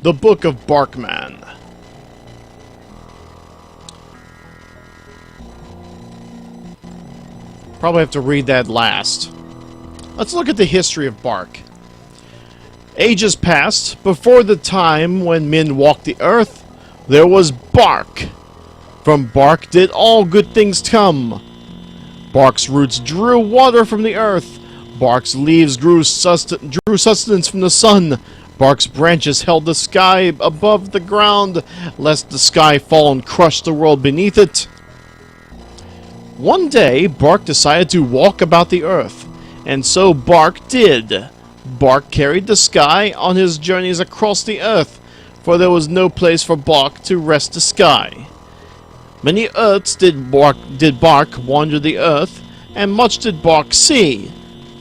The Book of Barkman. Probably have to read that last. Let's look at the history of bark. Ages past, before the time when men walked the earth, there was bark. From bark did all good things come. Bark's roots drew water from the earth. Bark's leaves drew sustenance from the sun. Bark's branches held the sky above the ground, lest the sky fall and crush the world beneath it. One day, Bark decided to walk about the earth, and so Bark did. Bark carried the sky on his journeys across the earth, for there was no place for Bark to rest the sky. Many earths did Bark wander the earth, and much did Bark see,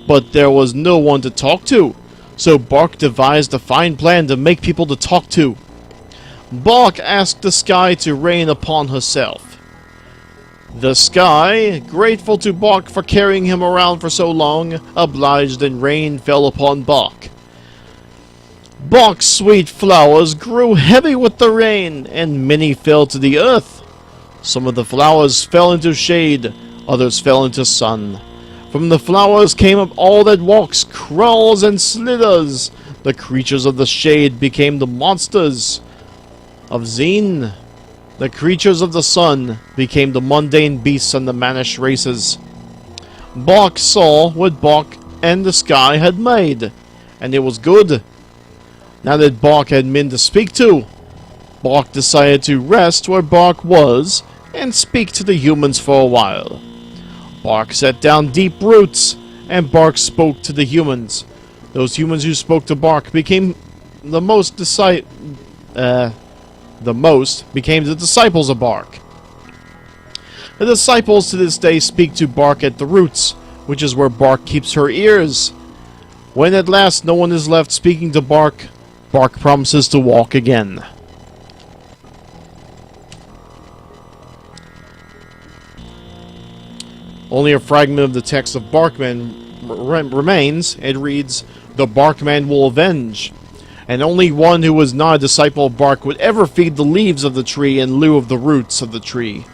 but there was no one to talk to, so Bark devised a fine plan to make people to talk to. Bark asked the sky to rain upon herself. The sky, grateful to Bark for carrying him around for so long, obliged, and rain fell upon Bark. Bark's sweet flowers grew heavy with the rain, and many fell to the earth. Some of the flowers fell into shade, others fell into sun. From the flowers came up all that walks, crawls, and slithers. The creatures of the shade became the monsters of Xeen. The creatures of the sun became the mundane beasts and the mannish races. Bark saw what Bark and the sky had made, and it was good. Now that Bark had men to speak to, Bark decided to rest where Bark was and speak to the humans for a while. Bark set down deep roots, and Bark spoke to the humans. Those humans who spoke to Bark became the disciples of Bark. The disciples to this day speak to Bark at the roots, which is where Bark keeps her ears. When at last no one is left speaking to Bark, Bark promises to walk again. Only a fragment of the text of Barkman remains. It reads, "The Barkman will avenge." And only one who was not a disciple of Bark would ever feed the leaves of the tree in lieu of the roots of the tree.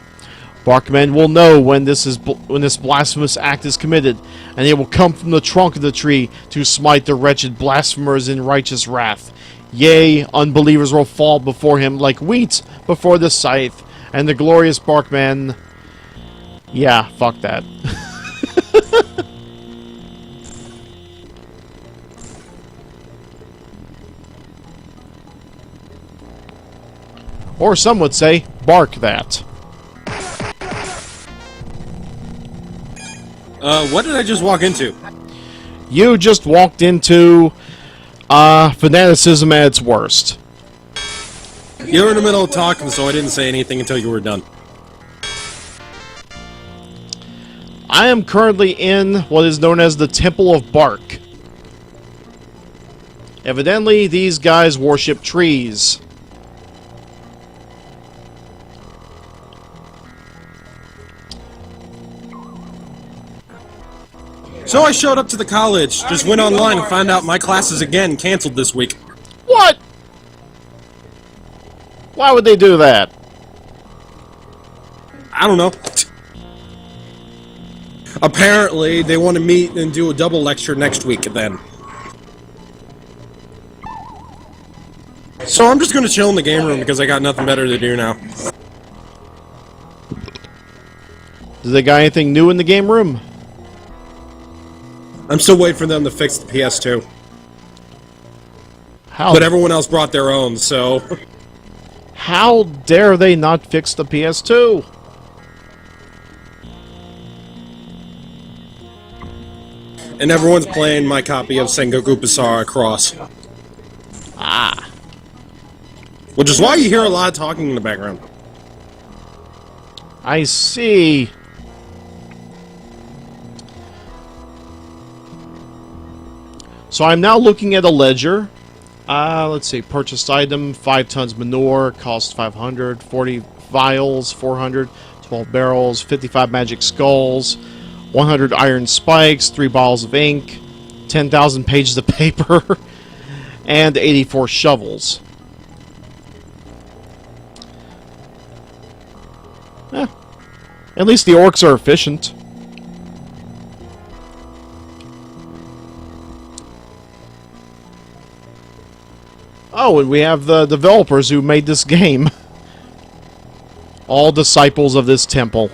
Barkman will know when this blasphemous act is committed, and he will come from the trunk of the tree to smite the wretched blasphemers in righteous wrath. Yea, unbelievers will fall before him like wheat before the scythe, and the glorious Barkman... Yeah, fuck that. Or some would say, bark that. What did I just walk into? You just walked into, fanaticism at its worst. You were in the middle of talking, so I didn't say anything until you were done. I am currently in what is known as the Temple of Bark. Evidently, these guys worship trees. So I showed up to the college, just went online and found out my class is again canceled this week. What? Why would they do that? I don't know. Apparently, they want to meet and do a double lecture next week then. So I'm just going to chill in the game room because I got nothing better to do now. Do they got anything new in the game room? I'm still waiting for them to fix the PS2. How? But everyone else brought their own, so... How dare they not fix the PS2? And everyone's playing my copy of Sengoku Basara Cross. Ah. Which is why you hear a lot of talking in the background. I see. So I'm now looking at a ledger. Let's see. Purchased item, 5 tons manure, cost 500, 40 vials, 400, 12 barrels, 55 magic skulls, 100 iron spikes, 3 bottles of ink, 10,000 pages of paper, and 84 shovels. At least the orcs are efficient. Oh, and we have the developers who made this game. All disciples of this temple.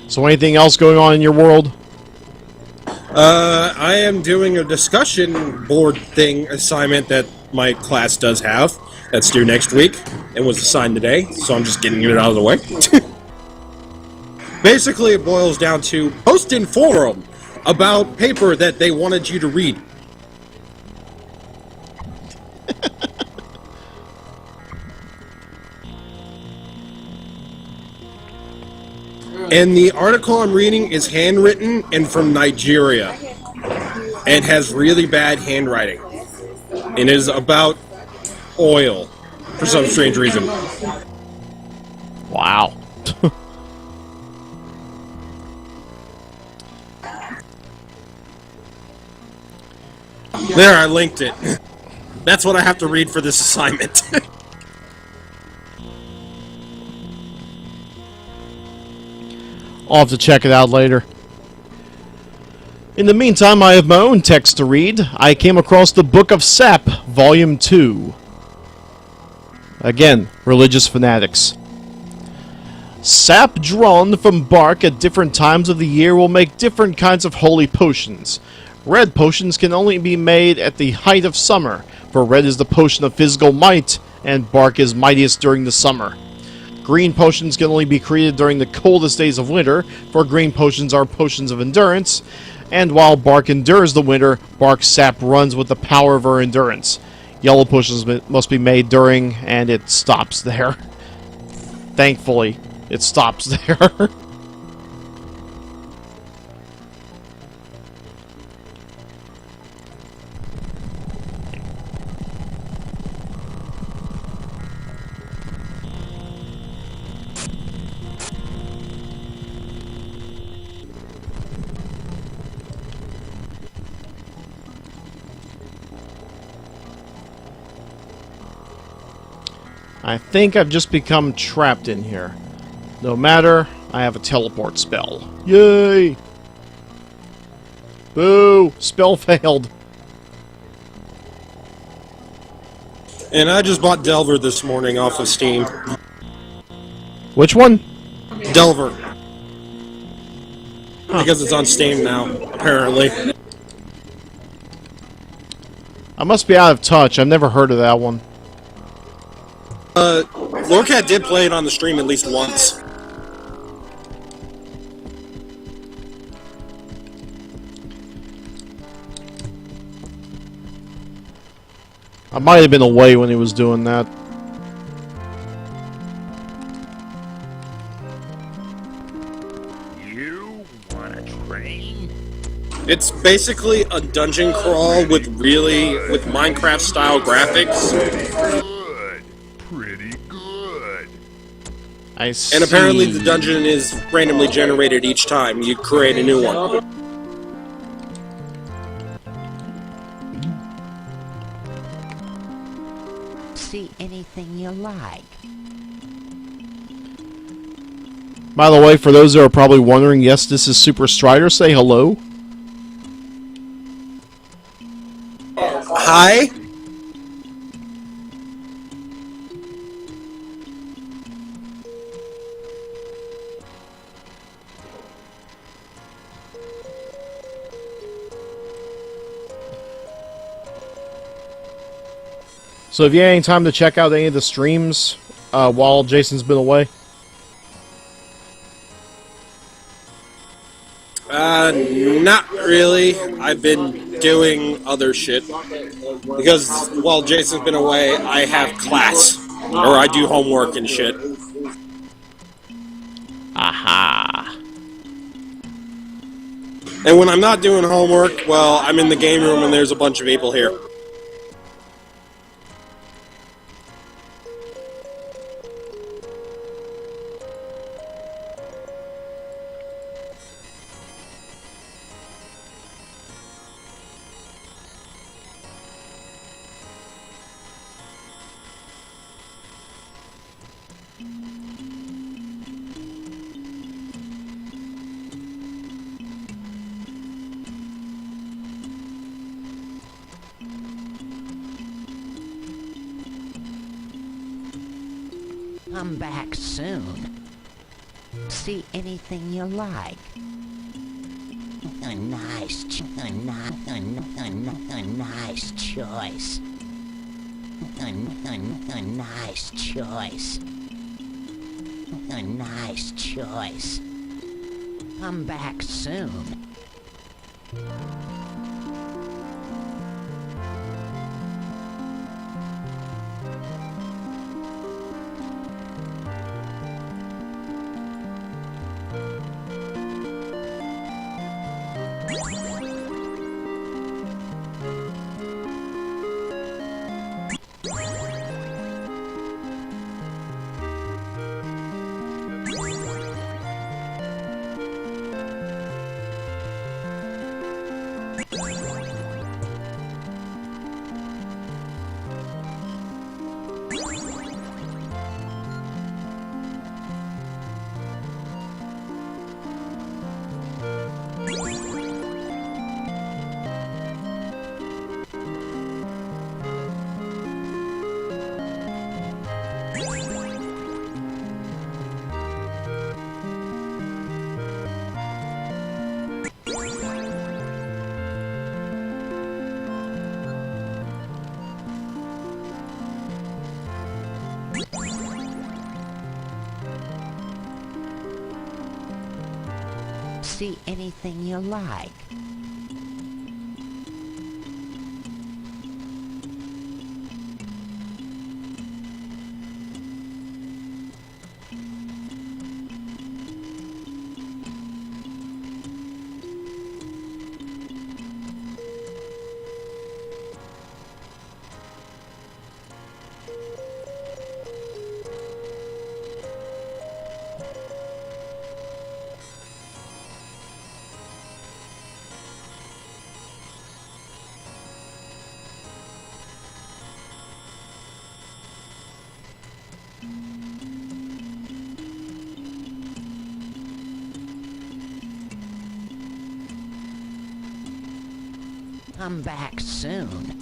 So anything else going on in your world? I am doing a discussion board thing assignment that my class does have. That's due next week and was assigned today, so I'm just getting it out of the way. Basically, it boils down to post in forum about paper that they wanted you to read. And the article I'm reading is handwritten and from Nigeria. And has really bad handwriting. And is about oil for some strange reason. Wow. There, I linked it. That's what I have to read for this assignment. I'll have to check it out later. In the meantime, I have my own text to read. I came across the Book of Sap, Volume 2. Again, religious fanatics. Sap drawn from bark at different times of the year will make different kinds of holy potions. Red potions can only be made at the height of summer, for red is the potion of physical might, and bark is mightiest during the summer. Green potions can only be created during the coldest days of winter, for green potions are potions of endurance, and while bark endures the winter, bark sap runs with the power of her endurance. Yellow potions must be made during, and it stops there. Thankfully, it stops there. I think I've just become trapped in here. No matter, I have a teleport spell. Yay! Boo! Spell failed. And I just bought Delver this morning off of Steam. Which one? Delver. Because it's on Steam now, apparently. I must be out of touch. I've never heard of that one. Lorcat did play it on the stream at least once. I might have been away when he was doing that. You wanna train? It's basically a dungeon crawl with Minecraft style graphics. Good. Pretty good. I see. And apparently the dungeon is randomly generated each time you create a new one. See anything you like. By the way, for those that are probably wondering, yes, this is Super Strider. Say hello. Hi? So have you had any time to check out any of the streams while Jason's been away? Not really. I've been doing other shit. Because while Jason's been away, I have class. Or I do homework and shit. Aha. And when I'm not doing homework, well, I'm in the game room and there's a bunch of people here. Come back soon. See anything you like. A nice choice. A nice choice. A nice choice. Come back soon. See anything you like. Come back soon.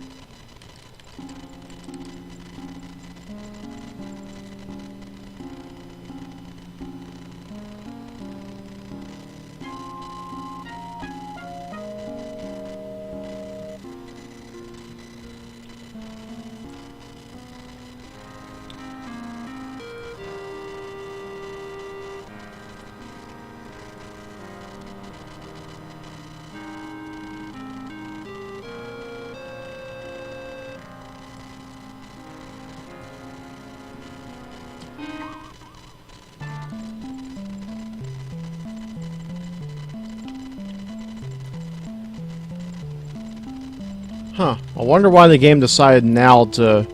Huh. I wonder why the game decided now to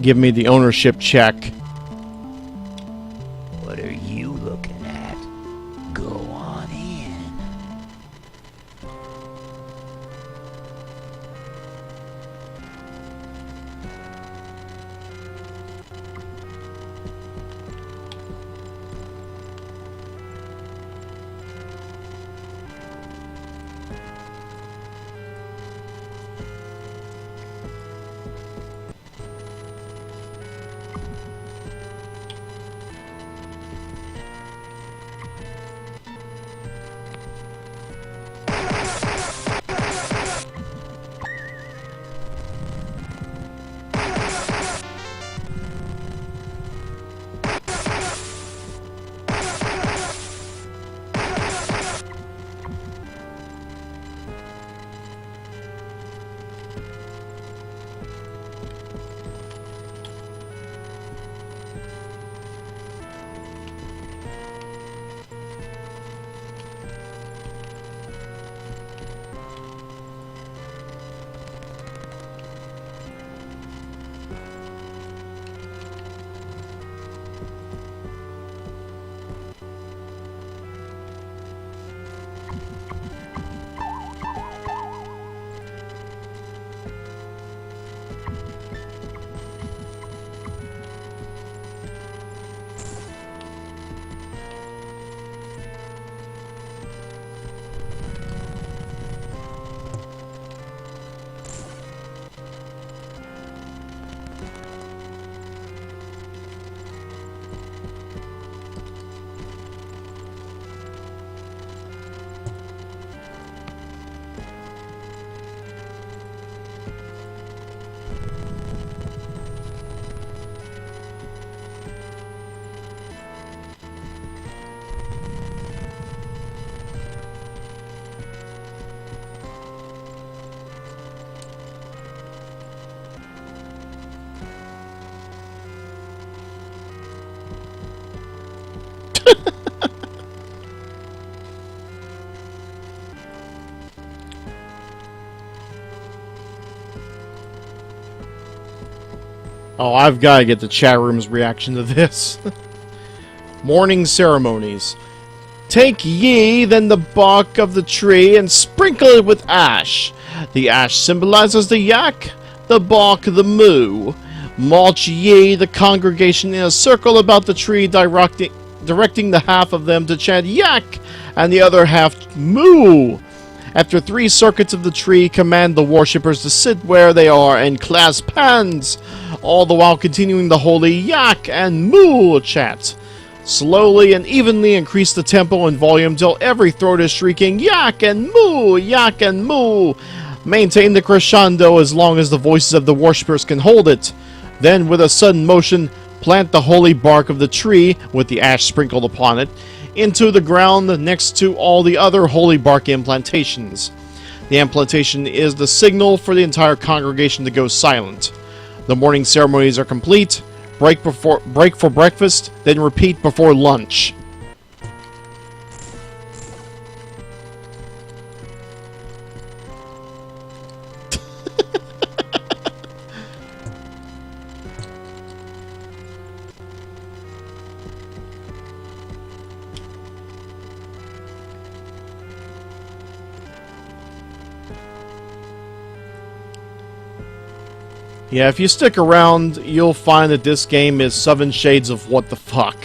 give me the ownership check. What are you looking at? Go on in. Oh, I've got to get the chat room's reaction to this. Morning ceremonies. Take ye then the bark of the tree and sprinkle it with ash. The ash symbolizes the yak, the bark the moo. March ye the congregation in a circle about the tree, directing the half of them to chant yak and the other half moo. After 3 circuits of the tree, command the worshippers to sit where they are and clasp hands, all the while continuing the holy yak and moo chant. Slowly and evenly increase the tempo and volume till every throat is shrieking yak and moo, yak and moo. Maintain the crescendo as long as the voices of the worshippers can hold it. Then, with a sudden motion, plant the holy bark of the tree, with the ash sprinkled upon it, into the ground next to all the other holy bark implantations. The implantation is the signal for the entire congregation to go silent. The morning ceremonies are complete. Break for breakfast, then repeat before lunch. Yeah, if you stick around, you'll find that this game is 7 shades of what the fuck.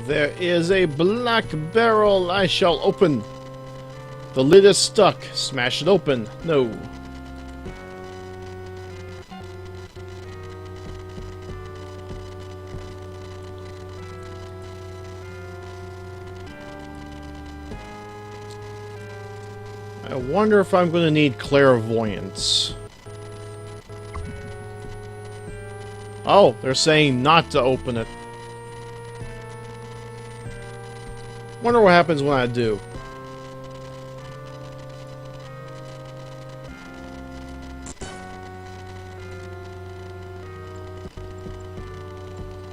There is a black barrel I shall open. The lid is stuck. Smash it open. No. I wonder if I'm going to need clairvoyance. Oh, they're saying not to open it. Wonder what happens when I do.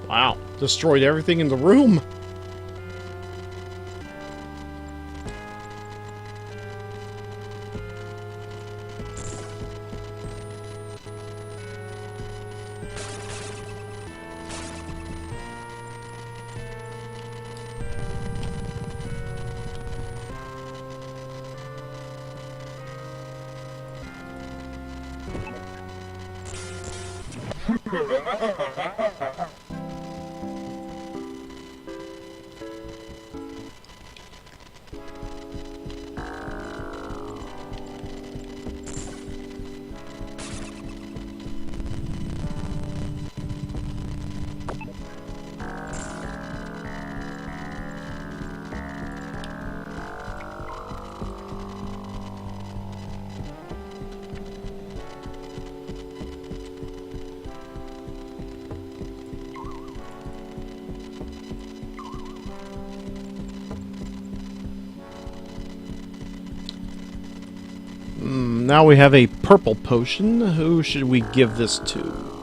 Wow, destroyed everything in the room. Now we have a purple potion. Who should we give this to?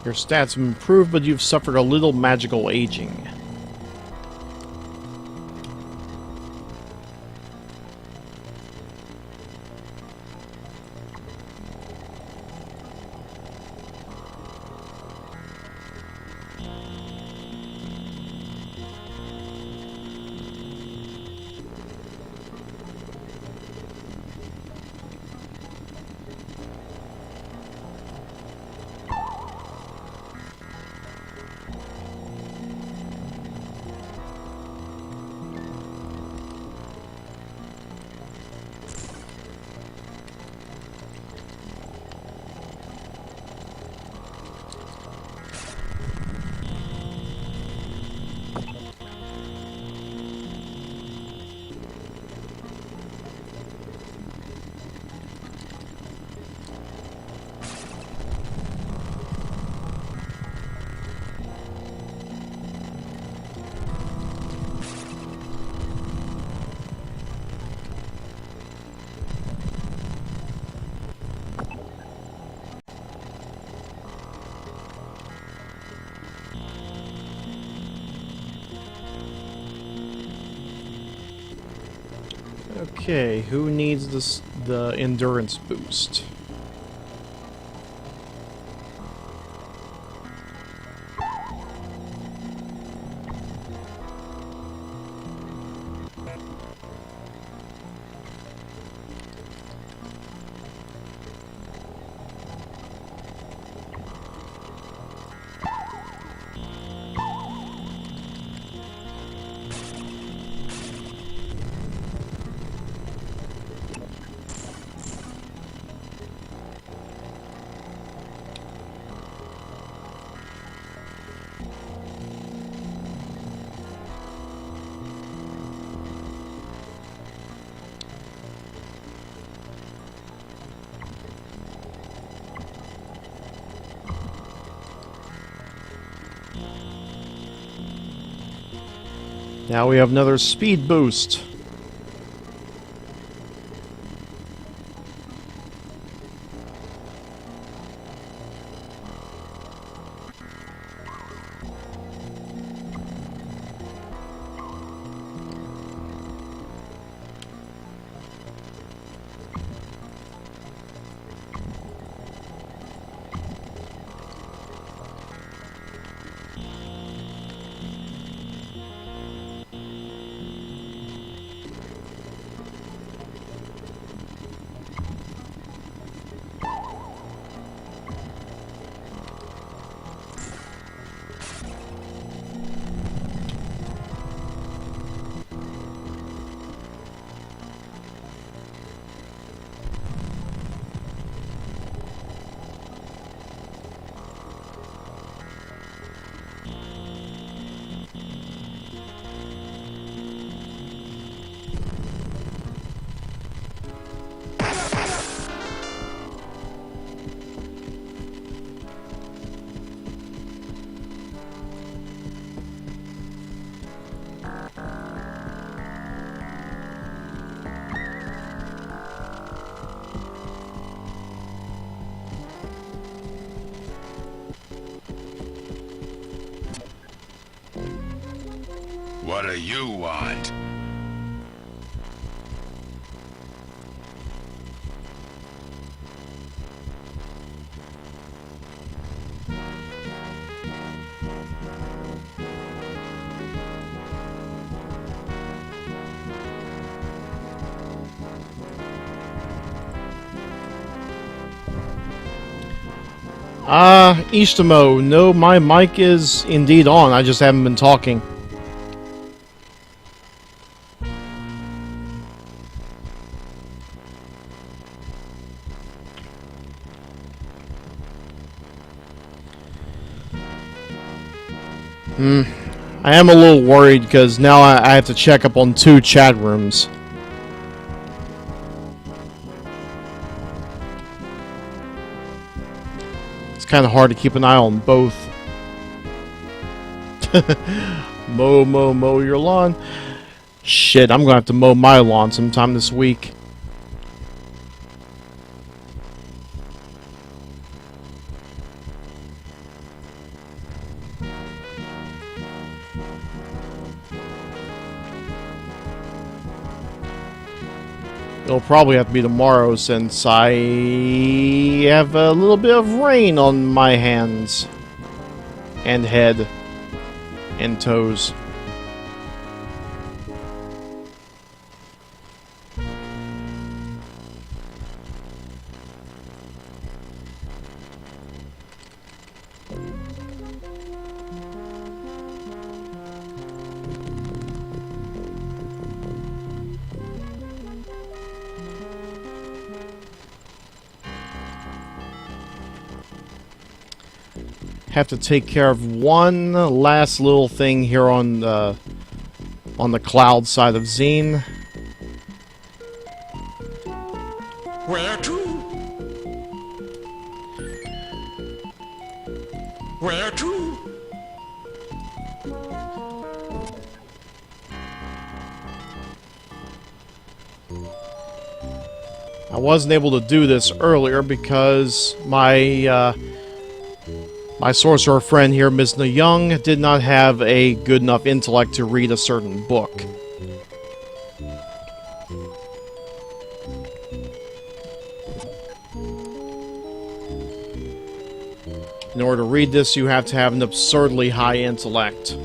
Your stats have improved, but you've suffered a little magical aging. Okay, who needs the endurance boost? Now we have another speed boost. do you want? Ishtamo, no, my mic is indeed on, I just haven't been talking. I am a little worried because now I have to check up on 2 chat rooms. It's kind of hard to keep an eye on both. Mow your lawn. Shit, I'm gonna have to mow my lawn sometime this week. It'll probably have to be tomorrow since I have a little bit of rain on my hands and head and toes. Have to take care of one last little thing here on the cloud side of Xeen. Where to? Where to? I wasn't able to do this earlier because my sorcerer friend here, Ms. Young, did not have a good enough intellect to read a certain book. In order to read this, you have to have an absurdly high intellect.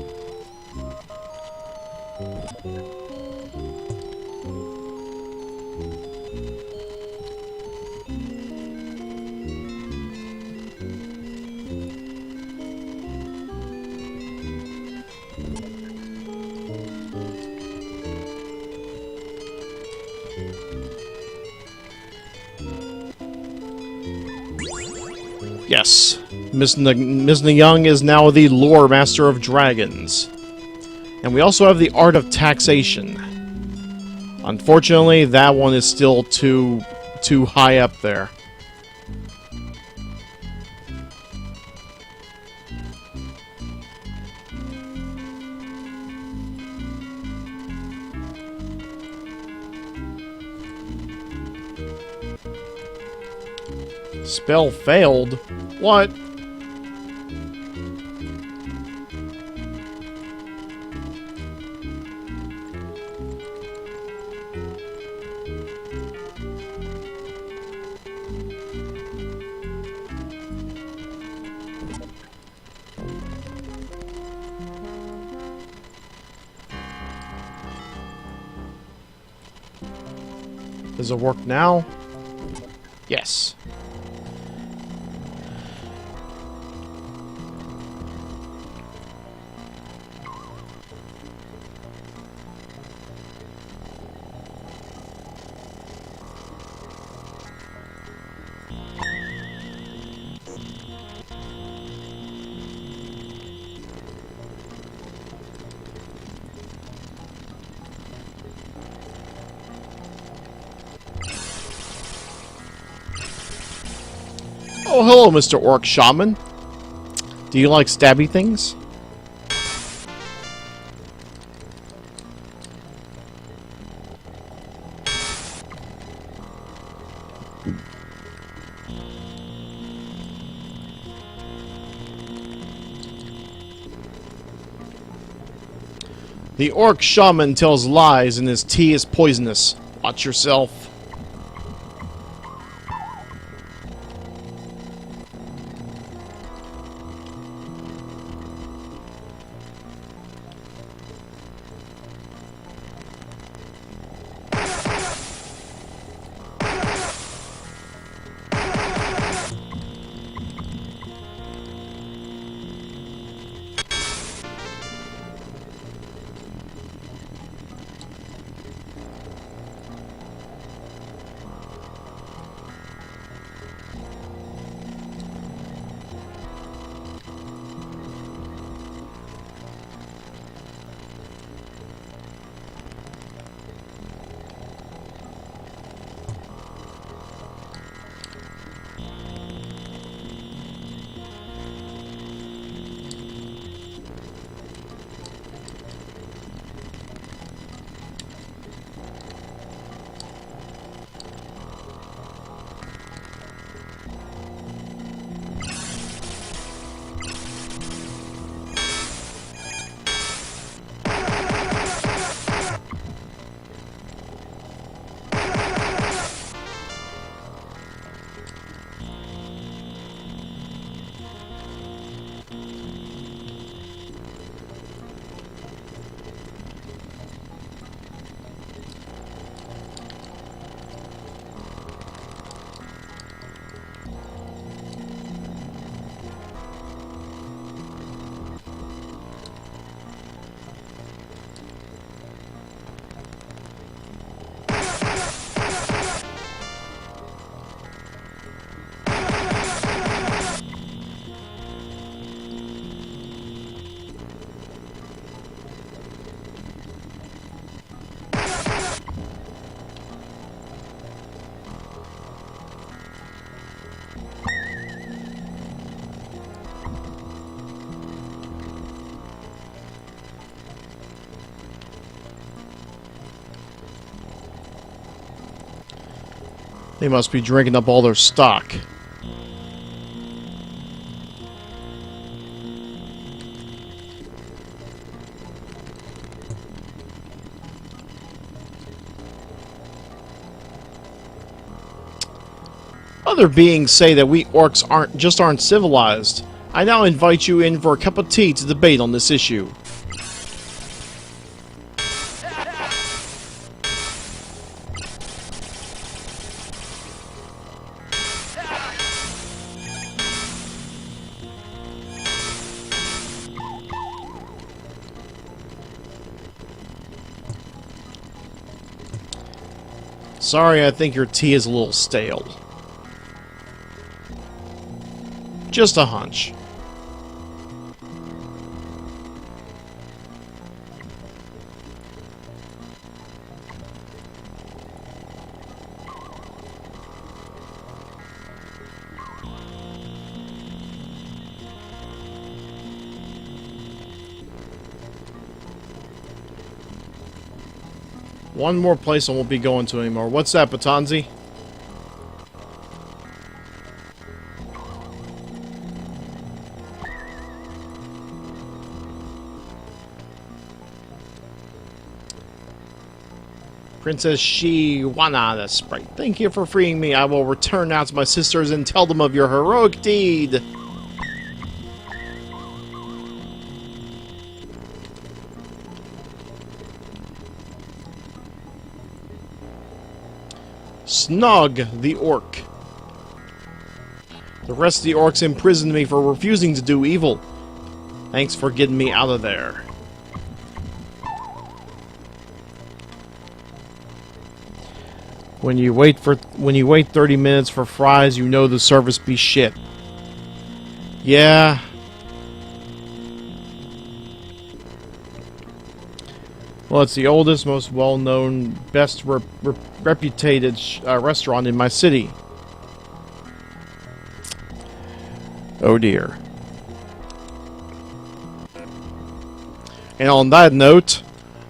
Yes, Ms. Young is now the lore master of dragons. And we also have the art of taxation. Unfortunately, that one is still too high up there. Spell failed? What? Does it work now? Yes. Oh, hello, Mr. Orc Shaman. Do you like stabby things? The orc shaman tells lies and his tea is poisonous. Watch yourself. They must be drinking up all their stock. Other beings say that we orcs aren't civilized. I now invite you in for a cup of tea to debate on this issue. Sorry, I think your tea is a little stale. Just a hunch. One more place I won't be going to anymore. What's that, Batanzi? Princess Shiwana, the sprite. Thank you for freeing me. I will return now to my sisters and tell them of your heroic deed. Snog the orc. The rest of the orcs imprisoned me for refusing to do evil. Thanks for getting me out of there. When you wait 30 minutes for fries, you know the service be shit. Yeah. Well, it's the oldest, most well-known, best reputed restaurant in my city. Oh dear. And on that note,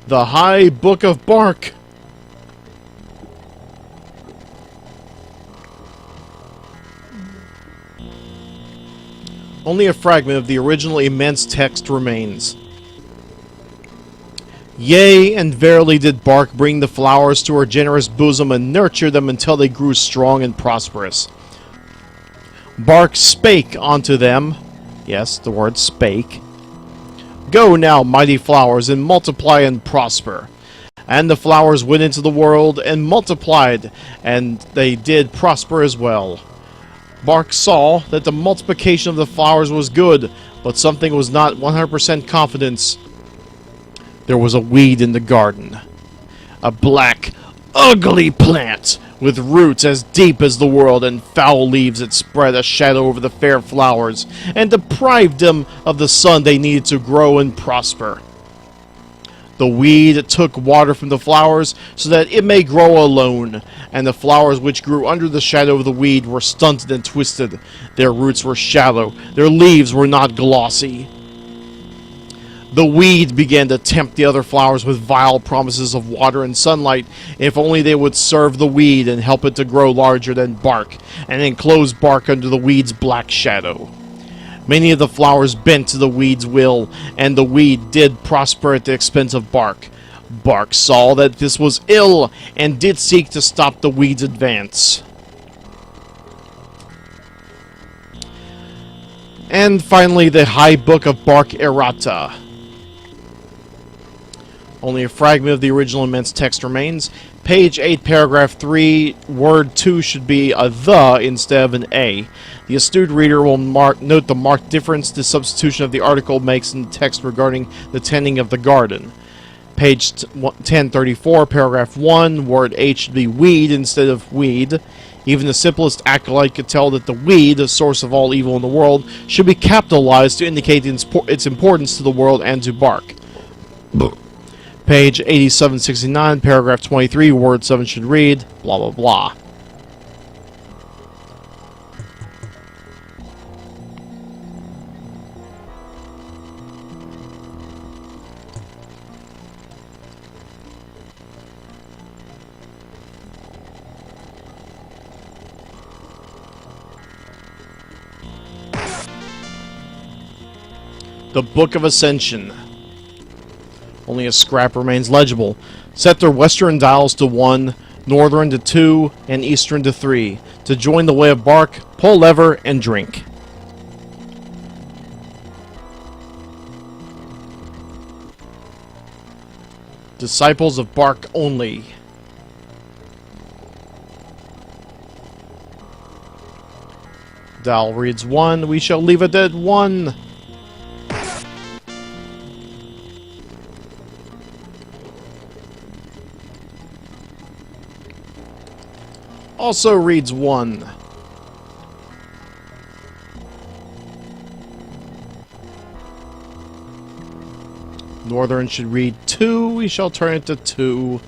the High Book of Bark. Only a fragment of the original immense text remains. Yea, and verily did Bark bring the flowers to her generous bosom and nurture them until they grew strong and prosperous. Bark spake unto them, yes, the word spake, Go now, mighty flowers, and multiply and prosper. And the flowers went into the world and multiplied, and they did prosper as well. Bark saw that the multiplication of the flowers was good, but something was not 100% confidence. There was a weed in the garden. A black, ugly plant with roots as deep as the world and foul leaves that spread a shadow over the fair flowers and deprived them of the sun they needed to grow and prosper. The weed took water from the flowers so that it may grow alone, and the flowers which grew under the shadow of the weed were stunted and twisted. Their roots were shallow, their leaves were not glossy. The weed began to tempt the other flowers with vile promises of water and sunlight, if only they would serve the weed and help it to grow larger than bark, and enclose bark under the weed's black shadow. Many of the flowers bent to the weed's will, and the weed did prosper at the expense of bark. Bark saw that this was ill, and did seek to stop the weed's advance. And finally, the High Book of Bark Errata. Only a fragment of the original immense text remains. Page 8, paragraph 3, word 2 should be a the instead of an a. The astute reader will note the marked difference the substitution of the article makes in the text regarding the tending of the garden. Page 1034, paragraph 1, word H should be weed instead of weed. Even the simplest acolyte could tell that the weed, the source of all evil in the world, should be capitalized to indicate its importance to the world and to bark. Page 8769, paragraph 23, word 7 should read, blah blah blah. The Book of Ascension. Only a scrap remains legible. Set their western dials to 1, northern to 2, and eastern to 3. To join the way of bark, pull lever and drink. Disciples of bark only. Dial reads 1. We shall leave it at 1. Also reads 1. Northern should read 2. We shall turn it to 2.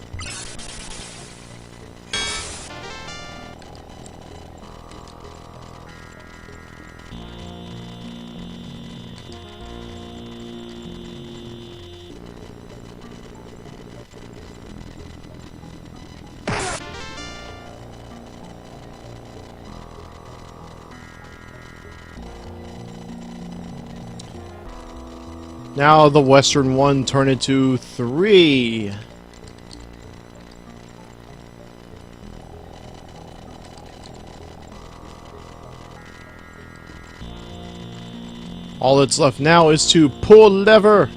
Now the western one turn it to 3. All that's left now is to pull lever.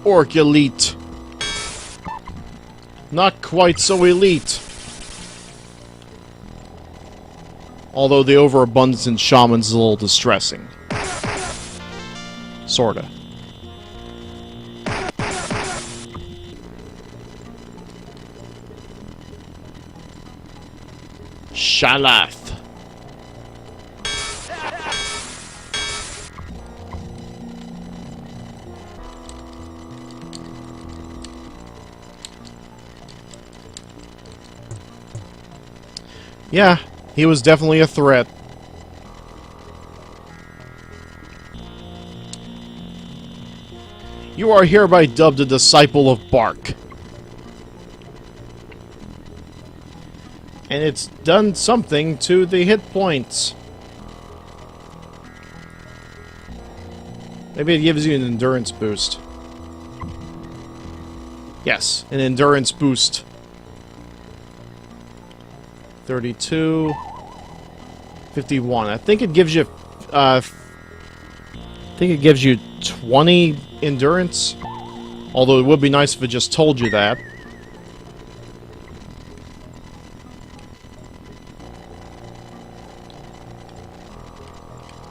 Orc elite. Not quite so elite. Although the overabundance in shamans is a little distressing. Sorta. Shalath. Yeah, he was definitely a threat. You are hereby dubbed a disciple of Bark. And it's done something to the hit points. Maybe it gives you an endurance boost. Yes, an endurance boost. 32, 51. I think it gives you 20 endurance. Although it would be nice if it just told you that.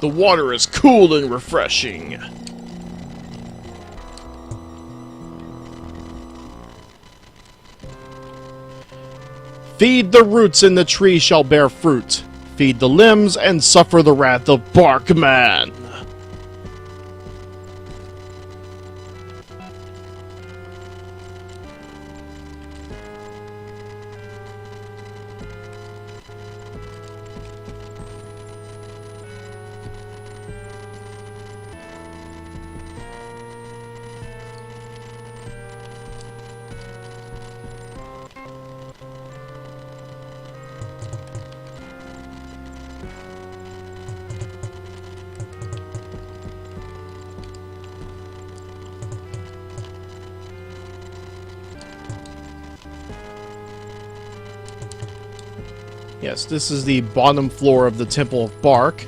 The water is cool and refreshing. Feed the roots and the tree shall bear fruit. Feed the limbs and suffer the wrath of Barkman. Yes, this is the bottom floor of the Temple of Bark.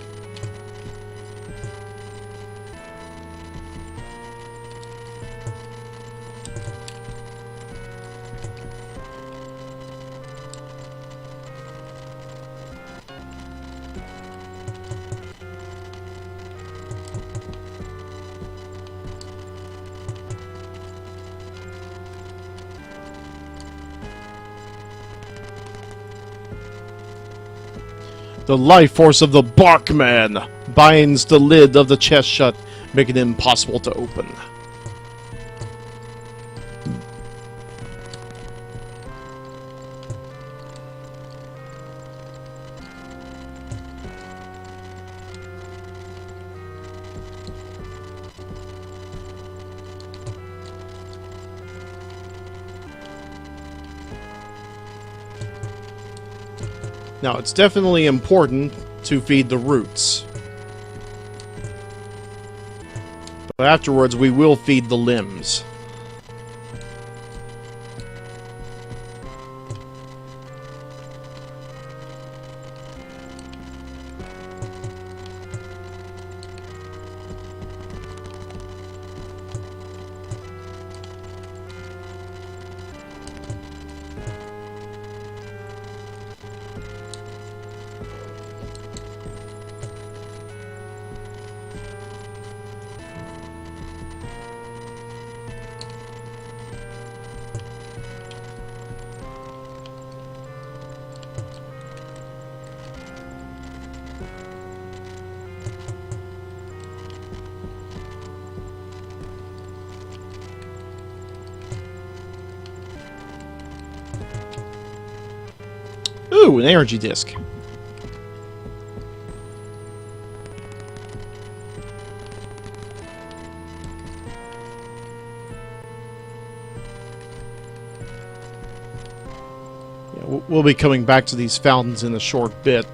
The life force of the Barkman binds the lid of the chest shut, making it impossible to open. Now, it's definitely important to feed the roots. But afterwards, we will feed the limbs. Ooh, an energy disc. Yeah, we'll be coming back to these fountains in a short bit.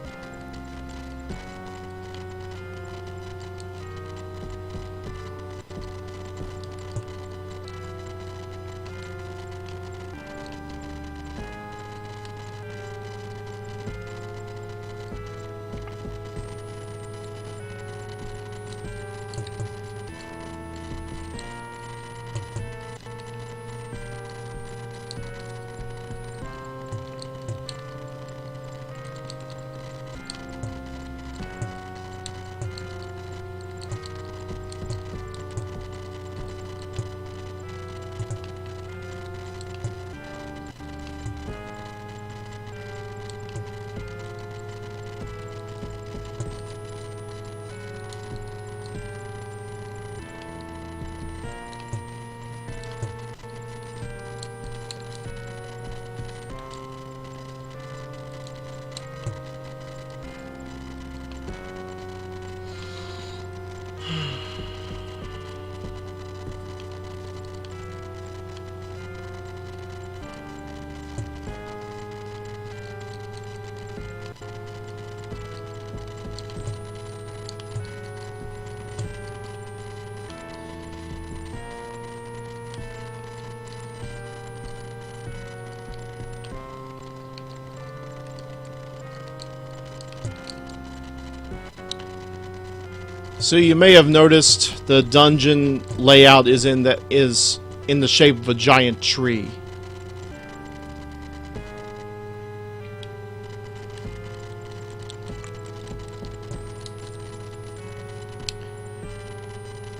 So you may have noticed the dungeon layout is in the shape of a giant tree.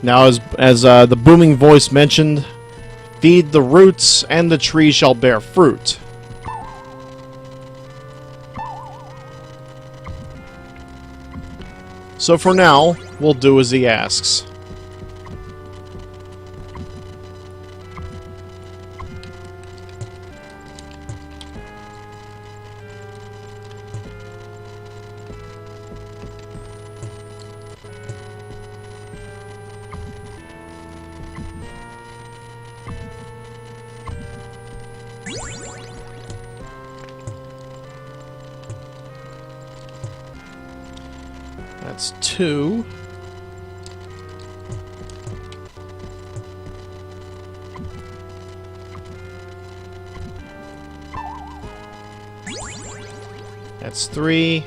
Now, as the booming voice mentioned, feed the roots and the tree shall bear fruit. So for now, we'll do as he asks. That's 2. That's 3.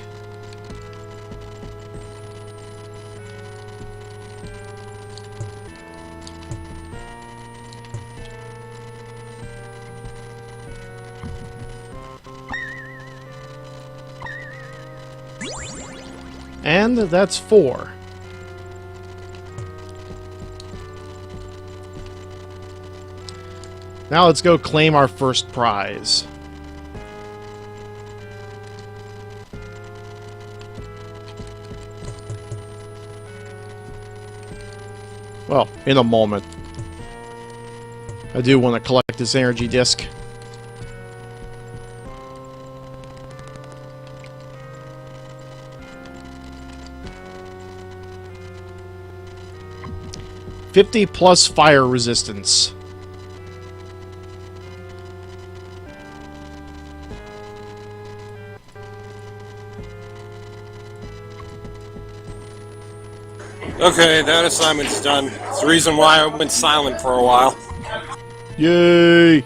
And that's 4. Now let's go claim our first prize. Well, in a moment. I do want to collect this energy disc. +50 fire resistance. Okay, that assignment's done. It's the reason why I went silent for a while. Yay!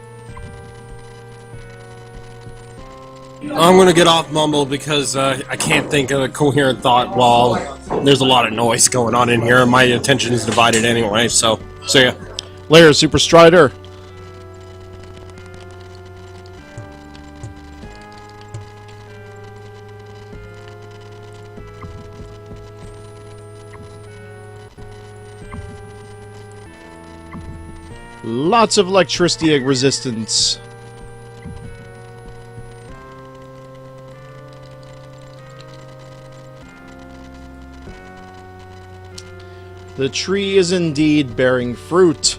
I'm gonna get off Mumble because I can't think of a coherent thought while there's a lot of noise going on in here, and my attention is divided anyway, so see ya. Later, Super Strider. Lots of electricity resistance. The tree is indeed bearing fruit.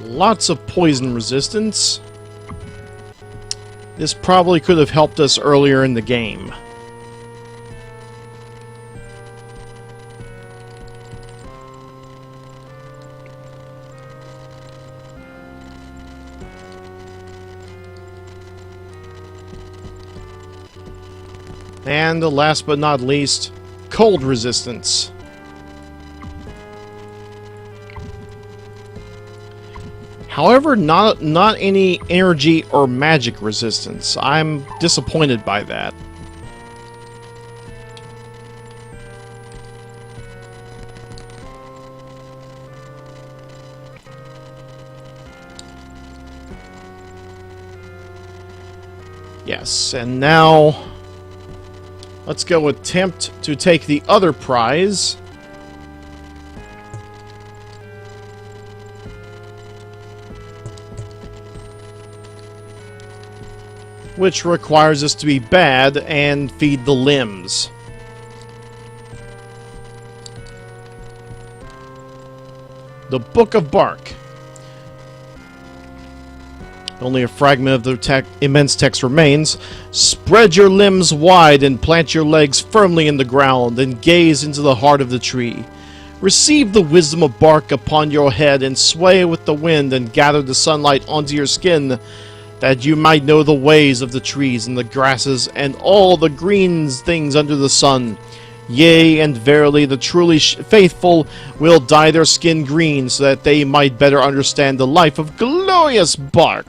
Lots of poison resistance. This probably could have helped us earlier in the game. And last but not least, cold resistance. However, not any energy or magic resistance. I'm disappointed by that. Yes, and now let's go attempt to take the other prize. Which requires us to be bad and feed the limbs. The Book of Bark. Only a fragment of the immense text remains. Spread your limbs wide and plant your legs firmly in the ground and gaze into the heart of the tree. Receive the wisdom of bark upon your head and sway with the wind and gather the sunlight onto your skin, that you might know the ways of the trees and the grasses and all the green things under the sun. Yea, and verily the truly faithful will dye their skin green so that they might better understand the life of glorious bark.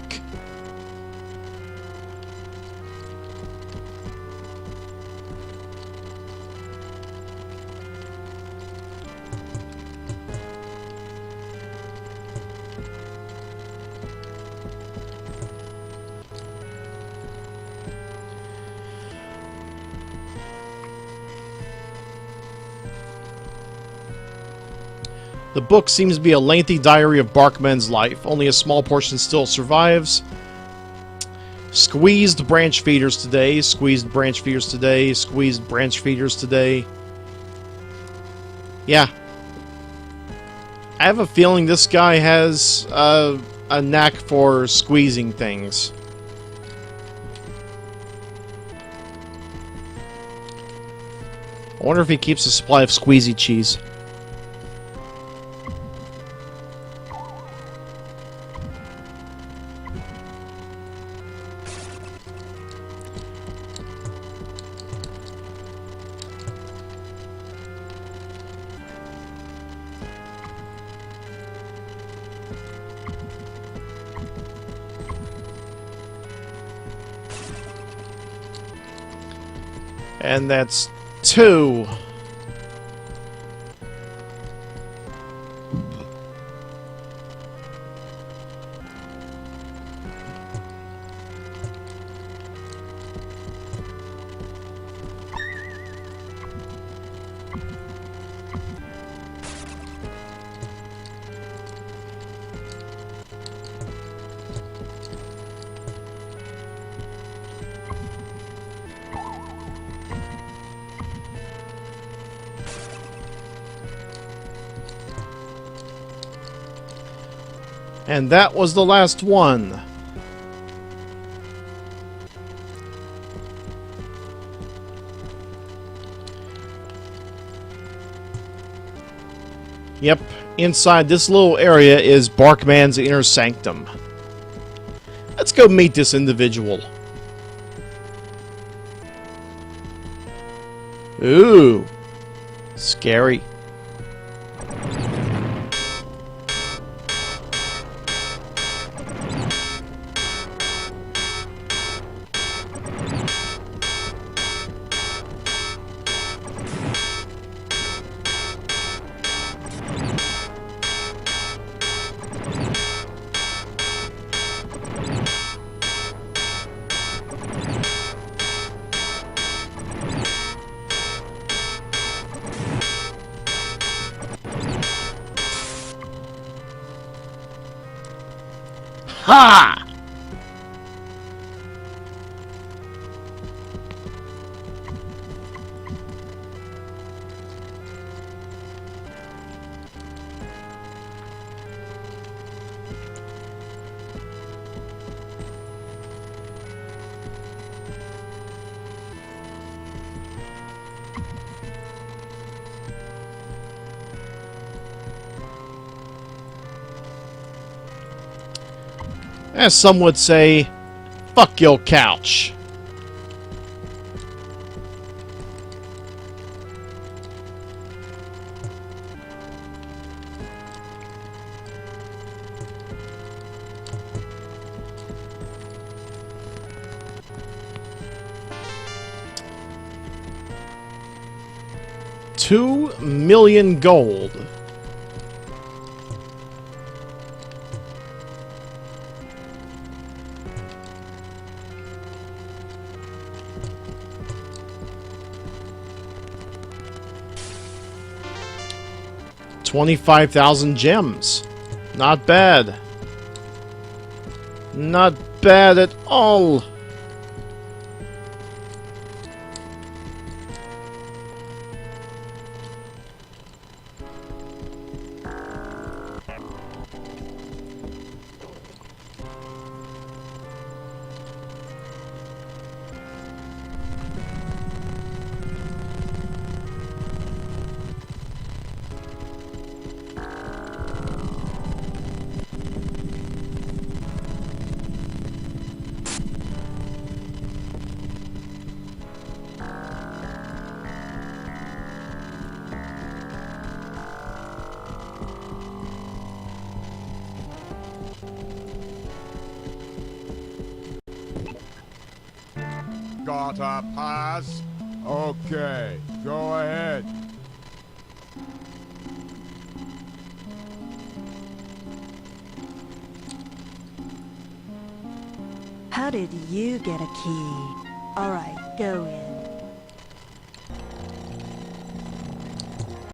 The book seems to be a lengthy diary of Barkman's life. Only a small portion still survives. Squeezed branch feeders today, squeezed branch feeders today, squeezed branch feeders today. Yeah. I have a feeling this guy has a knack for squeezing things. I wonder if he keeps a supply of squeezy cheese. And that's 2. And that was the last one. Yep, inside this little area is Barkman's inner sanctum. Let's go meet this individual. Ooh, scary. Ha! As some would say, fuck your couch. $2 million gold. $25,000 gems. Not bad. Not bad at all. got a pass? Okay, go ahead. How did you get a key? Alright, go in.